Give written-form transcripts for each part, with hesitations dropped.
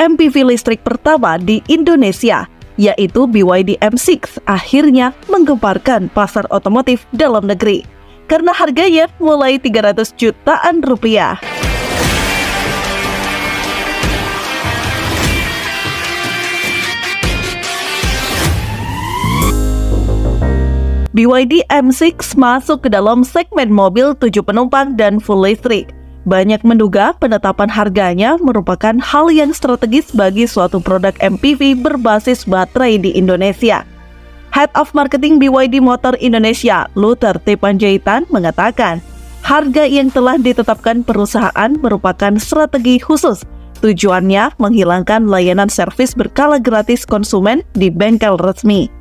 MPV listrik pertama di Indonesia, yaitu BYD M6, akhirnya menggemparkan pasar otomotif dalam negeri karena harganya mulai 300 jutaan rupiah. BYD M6 masuk ke dalam segmen mobil 7 penumpang dan full listrik. Banyak menduga penetapan harganya merupakan hal yang strategis bagi suatu produk MPV berbasis baterai di Indonesia. Head of Marketing BYD Motor Indonesia, Luther T. Panjaitan, mengatakan, harga yang telah ditetapkan perusahaan merupakan strategi khusus. Tujuannya menghilangkan layanan servis berkala gratis konsumen di bengkel resmi.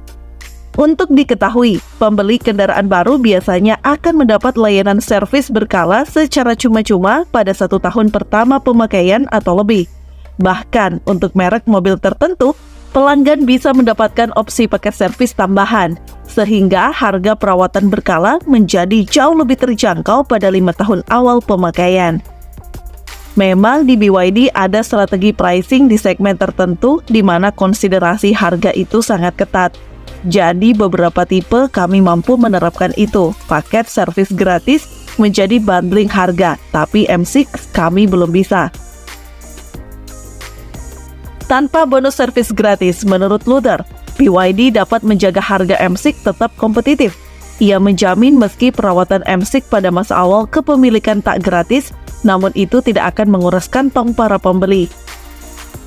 Untuk diketahui, pembeli kendaraan baru biasanya akan mendapat layanan servis berkala secara cuma-cuma pada 1 tahun pertama pemakaian atau lebih. Bahkan untuk merek mobil tertentu, pelanggan bisa mendapatkan opsi paket servis tambahan, sehingga harga perawatan berkala menjadi jauh lebih terjangkau pada 5 tahun awal pemakaian. Memang di BYD ada strategi pricing di segmen tertentu di mana konsiderasi harga itu sangat ketat. Jadi beberapa tipe kami mampu menerapkan itu, paket servis gratis menjadi bundling harga, tapi M6 kami belum bisa. Tanpa bonus servis gratis, menurut Luther, BYD dapat menjaga harga M6 tetap kompetitif. Ia menjamin meski perawatan M6 pada masa awal kepemilikan tak gratis, namun itu tidak akan menguras kantong para pembeli.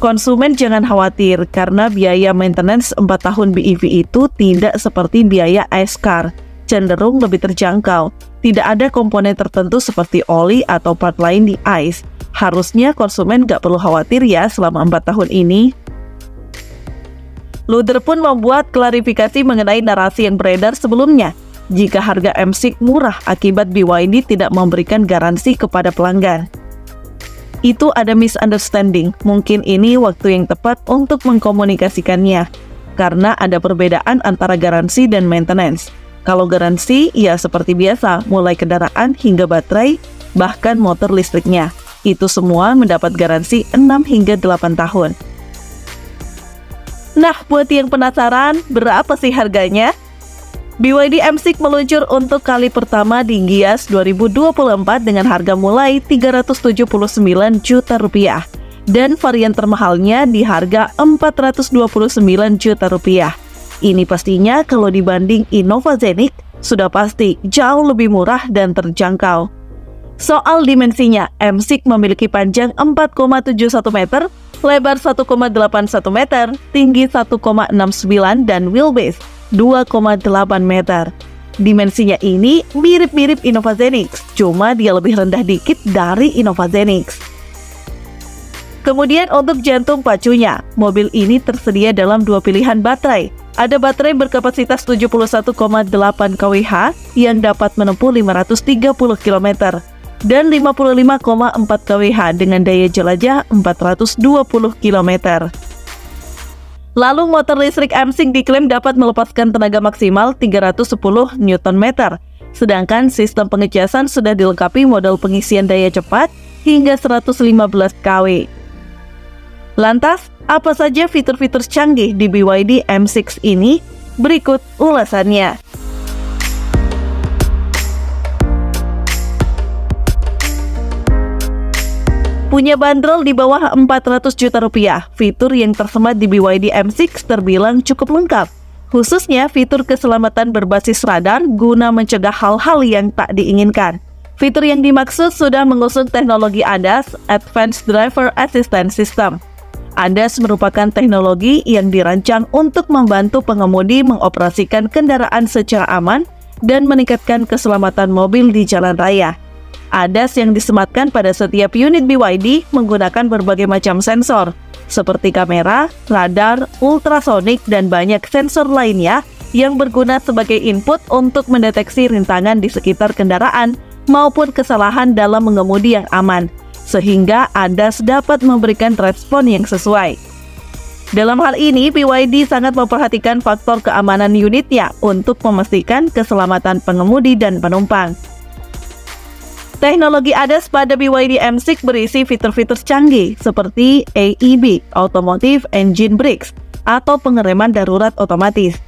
Konsumen jangan khawatir karena biaya maintenance 4 tahun BEV itu tidak seperti biaya ICE car, cenderung lebih terjangkau. Tidak ada komponen tertentu seperti oli atau part lain di ICE. Harusnya konsumen nggak perlu khawatir ya selama 4 tahun ini. Luther pun membuat klarifikasi mengenai narasi yang beredar sebelumnya. Jika harga M6 murah akibat BYD tidak memberikan garansi kepada pelanggan. Itu ada misunderstanding, mungkin ini waktu yang tepat untuk mengkomunikasikannya, karena ada perbedaan antara garansi dan maintenance. Kalau garansi, ya seperti biasa, mulai kendaraan hingga baterai, bahkan motor listriknya. Itu semua mendapat garansi 6 hingga 8 tahun. Nah, buat yang penasaran, berapa sih harganya? BYD M6 meluncur untuk kali pertama di Gias 2024 dengan harga mulai 379 juta rupiah dan varian termahalnya di harga 429 juta rupiah. Ini pastinya kalau dibanding Innova Zenix sudah pasti jauh lebih murah dan terjangkau. Soal dimensinya, M6 memiliki panjang 4,71 meter, lebar 1,81 meter, tinggi 1,69 dan wheelbase 2,8 meter. Dimensinya ini mirip-mirip Innova Zenix, cuma dia lebih rendah dikit dari Innova Zenix. Kemudian untuk jantung pacunya, mobil ini tersedia dalam 2 pilihan baterai. Ada baterai berkapasitas 71,8 kWh yang dapat menempuh 530 km dan 55,4 kWh dengan daya jelajah 420 km. Lalu motor listrik M6 diklaim dapat melepaskan tenaga maksimal 310 Nm, sedangkan sistem pengecasan sudah dilengkapi model pengisian daya cepat hingga 115 kW. Lantas, apa saja fitur-fitur canggih di BYD M6 ini? Berikut ulasannya. Punya bandrol di bawah 400 juta rupiah, fitur yang tersemat di BYD M6 terbilang cukup lengkap. Khususnya fitur keselamatan berbasis radar guna mencegah hal-hal yang tak diinginkan. Fitur yang dimaksud sudah mengusung teknologi ADAS, Advanced Driver Assistance System. ADAS merupakan teknologi yang dirancang untuk membantu pengemudi mengoperasikan kendaraan secara aman dan meningkatkan keselamatan mobil di jalan raya. ADAS yang disematkan pada setiap unit BYD menggunakan berbagai macam sensor, seperti kamera, radar, ultrasonik, dan banyak sensor lainnya yang berguna sebagai input untuk mendeteksi rintangan di sekitar kendaraan maupun kesalahan dalam mengemudi yang aman, sehingga ADAS dapat memberikan respon yang sesuai. Dalam hal ini, BYD sangat memperhatikan faktor keamanan unitnya untuk memastikan keselamatan pengemudi dan penumpang. Teknologi ADAS pada BYD M6 berisi fitur-fitur canggih seperti AEB, Automotive Engine Brakes, atau pengereman darurat otomatis.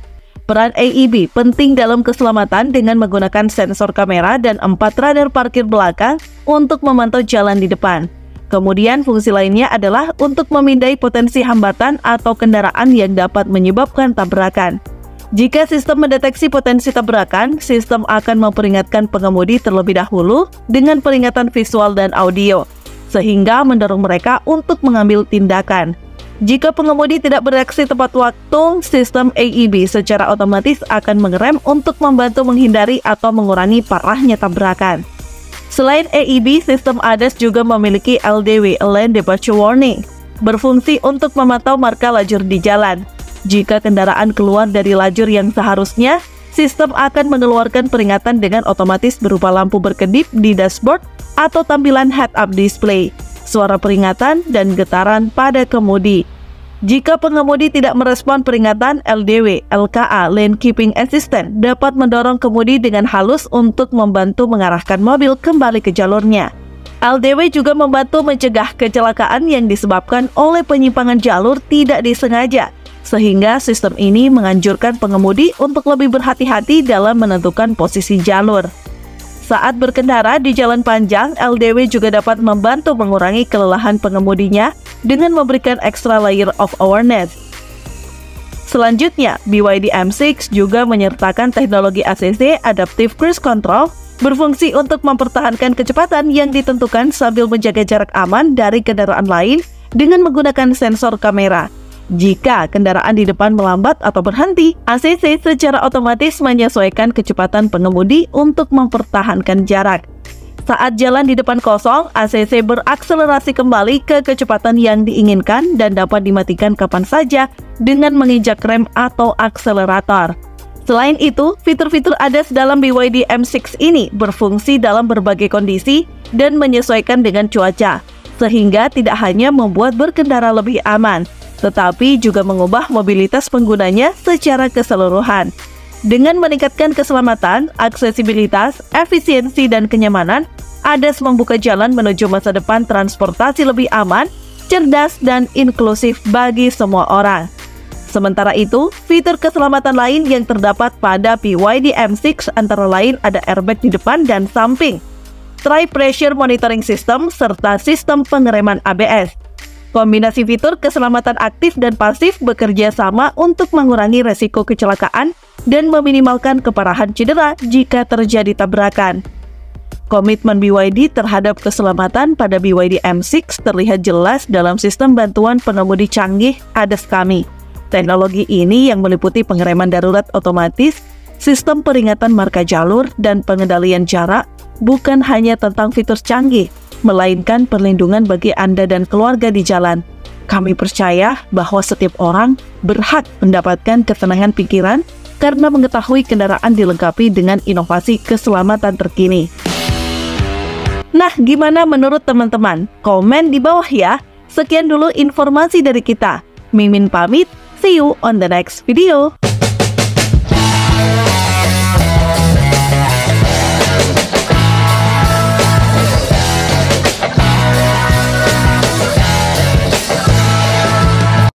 Peran AEB penting dalam keselamatan dengan menggunakan sensor kamera dan 4 radar parkir belakang untuk memantau jalan di depan. Kemudian fungsi lainnya adalah untuk memindai potensi hambatan atau kendaraan yang dapat menyebabkan tabrakan. Jika sistem mendeteksi potensi tabrakan, sistem akan memperingatkan pengemudi terlebih dahulu dengan peringatan visual dan audio, sehingga mendorong mereka untuk mengambil tindakan. Jika pengemudi tidak bereaksi tepat waktu, sistem AEB secara otomatis akan mengerem untuk membantu menghindari atau mengurangi parahnya tabrakan. Selain AEB, sistem ADAS juga memiliki LDW, Lane Departure Warning, berfungsi untuk memantau marka lajur di jalan. Jika kendaraan keluar dari lajur yang seharusnya, sistem akan mengeluarkan peringatan dengan otomatis berupa lampu berkedip di dashboard atau tampilan head-up display, suara peringatan, dan getaran pada kemudi. Jika pengemudi tidak merespon peringatan, LDW, LKA, Lane Keeping Assistant, dapat mendorong kemudi dengan halus untuk membantu mengarahkan mobil kembali ke jalurnya. LDW juga membantu mencegah kecelakaan yang disebabkan oleh penyimpangan jalur tidak disengaja, sehingga sistem ini menganjurkan pengemudi untuk lebih berhati-hati dalam menentukan posisi jalur. Saat berkendara di jalan panjang, LDW juga dapat membantu mengurangi kelelahan pengemudinya dengan memberikan extra layer of awareness. Selanjutnya, BYD M6 juga menyertakan teknologi ACC Adaptive Cruise Control, berfungsi untuk mempertahankan kecepatan yang ditentukan sambil menjaga jarak aman dari kendaraan lain dengan menggunakan sensor kamera. Jika kendaraan di depan melambat atau berhenti, ACC secara otomatis menyesuaikan kecepatan pengemudi untuk mempertahankan jarak. Saat jalan di depan kosong, ACC berakselerasi kembali ke kecepatan yang diinginkan dan dapat dimatikan kapan saja dengan menginjak rem atau akselerator. Selain itu, fitur-fitur ADAS dalam BYD M6 ini berfungsi dalam berbagai kondisi dan menyesuaikan dengan cuaca, sehingga tidak hanya membuat berkendara lebih aman, tetapi juga mengubah mobilitas penggunanya secara keseluruhan. Dengan meningkatkan keselamatan, aksesibilitas, efisiensi, dan kenyamanan, ADAS membuka jalan menuju masa depan transportasi lebih aman, cerdas, dan inklusif bagi semua orang. Sementara itu, fitur keselamatan lain yang terdapat pada BYD M6 antara lain ada airbag di depan dan samping, Tri-Pressure Monitoring System, serta sistem pengereman ABS. Kombinasi fitur keselamatan aktif dan pasif bekerja sama untuk mengurangi resiko kecelakaan dan meminimalkan keparahan cedera jika terjadi tabrakan. Komitmen BYD terhadap keselamatan pada BYD M6 terlihat jelas dalam sistem bantuan pengemudi canggih ADAS kami. Teknologi ini yang meliputi pengereman darurat otomatis, sistem peringatan marka jalur, dan pengendalian jarak bukan hanya tentang fitur canggih, melainkan perlindungan bagi Anda dan keluarga di jalan. Kami percaya bahwa setiap orang berhak mendapatkan ketenangan pikiran karena mengetahui kendaraan dilengkapi dengan inovasi keselamatan terkini. Nah, gimana menurut teman-teman? Komen di bawah ya. Sekian dulu informasi dari kita. Mimin pamit, see you on the next video.